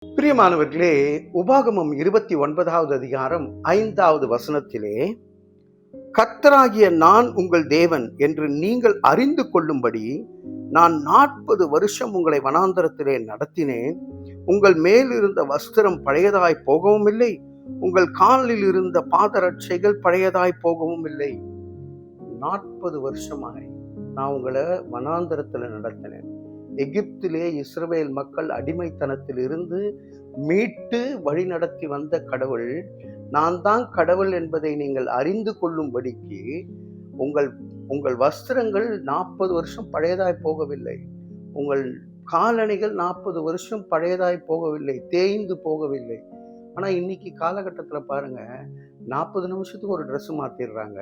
பிரியமானவர்களே, உபாகமம் 29வது அதிகாரம் 5வது வசனத்திலே, கர்த்தராகிய நான் உங்கள் தேவன் என்று நீங்கள் அறிந்து கொள்ளும்படி நான் 40 வருஷம் உங்களை வனாந்தரத்திலே நடத்தினேன். உங்கள் மேல் இருந்த வஸ்திரம் பழையதாய் போகவும் இல்லை, உங்கள் காலில் இருந்த பாதரட்சைகள் பழையதாய் போகவும் இல்லை. 40 வருஷமாய் நான் உங்களை வனாந்தரத்துல நடத்தினேன். எகிப்திலே இஸ்ரவேல் மக்கள் அடிமைத்தனத்தில் இருந்து மீட்டு வழி நடத்தி வந்த கடவுள், நான் தான் கடவுள் என்பதை நீங்கள் அறிந்து கொள்ளும்படிக்கு உங்கள் உங்கள் வஸ்திரங்கள் 40 வருஷம் பழையதாய் போகவில்லை, உங்கள் காலணிகள் 40 வருஷம் பழையதாய் போகவில்லை, தேய்ந்து போகவில்லை. ஆனா இன்னைக்கு காலகட்டத்தில் பாருங்க, 40 நிமிஷத்துக்கு ஒரு ட்ரெஸ் மாத்திடுறாங்க.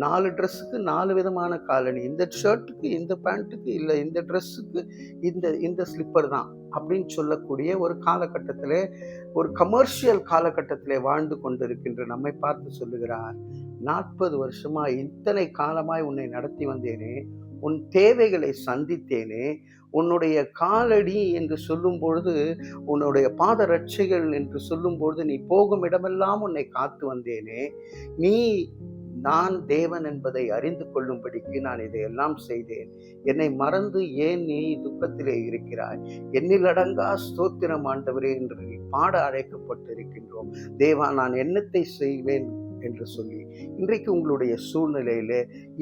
4 ட்ரெஸ்ஸுக்கு 4 விதமான காலணி. இந்த ஷர்ட்டுக்கு இந்த பேண்ட்டுக்கு இல்லை, இந்த ட்ரெஸ்ஸுக்கு இந்த இந்த ஸ்லிப்பர் தான் அப்படின்னு சொல்லக்கூடிய ஒரு காலகட்டத்திலே, ஒரு கமர்ஷியல் காலகட்டத்திலே வாழ்ந்து கொண்டிருக்கின்ற நம்மை பார்த்து சொல்லுகிறார், 40 வருஷமாய் இத்தனை காலமாய் உன்னை நடத்தி வந்தேனே, உன் தேவைகளை சந்தித்தேனே, உன்னுடைய காலடி என்று சொல்லும் பொழுது, உன்னுடைய பாதரட்சைகள் என்று சொல்லும் பொழுது, நீ போகும் இடமெல்லாம் உன்னை காத்து வந்தேனே, நீ நான் தேவன் என்பதை அறிந்து கொள்ளும்படிக்கு நான் இதையெல்லாம் செய்தேன். என்னை மறந்து ஏன் நீ துக்கத்திலே இருக்கிறாய்? எண்ணில் அடங்கா ஸ்தோத்திரம் ஆண்டவரே என்று நீ பாட அழைக்கப்பட்டிருக்கின்றோம். தேவா, நான் என்னத்தை செய்வேன் என்று சொல்லி, இன்றைக்கு உங்களுடைய சூழ்நிலையில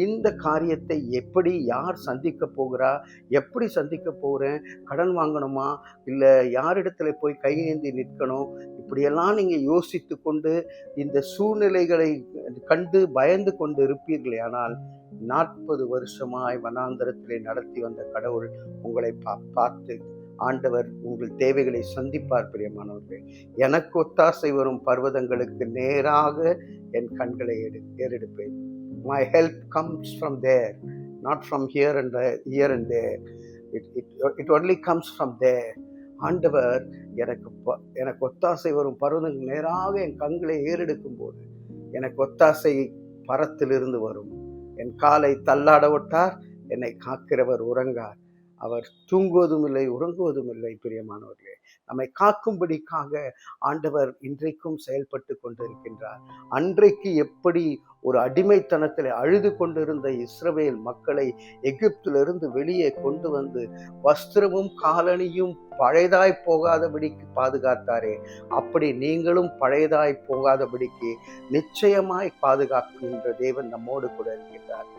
இந்த காரியத்தை எப்படி யார் சந்திக்க போகிறா, எப்படி சந்திக்க போகிறேன், கடன் வாங்கணுமா, இல்லை யாரிடத்துல போய் கையேந்தி நிற்கணும், இப்படியெல்லாம் நீங்கள் யோசித்து கொண்டு இந்த சூழ்நிலைகளை கண்டு பயந்து கொண்டு இருப்பீர்களே, ஆனால் 40 வருஷமாய் வனாந்தரத்திலே நடத்தி வந்த கடவுள் உங்களை பார்த்து ஆண்டவர் உங்கள் தேவைகளை சந்திப்பார். பிரியமானவர்களே, எனக்கு ஒத்தாசை வரும் பர்வதங்களுக்கு நேராக என் கண்களை ஏறெடுப்பேன். My help comes from there, not from here and there. It only comes from there. ஆண்டவர் எனக்கு ஒத்தாசை வரும் பர்வதங்களுக்கு நேராக என் கண்களை ஏறெடுக்கும் போது எனக்கு ஒத்தாசை பரத்திலிருந்து வரும். என் காலை தள்ளாட விட்டார், என்னை காக்கிறவர் உறங்கார். அவர் தூங்குவதும் இல்லை, உறங்குவதும் இல்லை. பிரியமானவர்களே, நம்மை காக்கும்படிக்காக ஆண்டவர் இன்றைக்கும் செயல்பட்டு கொண்டிருக்கின்றார். அன்றைக்கு எப்படி ஒரு அடிமைத்தனத்தில் அழுது கொண்டிருந்த இஸ்ரவேல் மக்களை எகிப்திலிருந்து வெளியே கொண்டு வந்து வஸ்திரமும் காலணியும் பழையதாய் போகாதபடிக்கு பாதுகாத்தாரே, அப்படி நீங்களும் பழையதாய் போகாதபடிக்கு நிச்சயமாய் பாதுகாக்கின்ற தேவன் நம்மோடு கூட இருக்கின்றார்.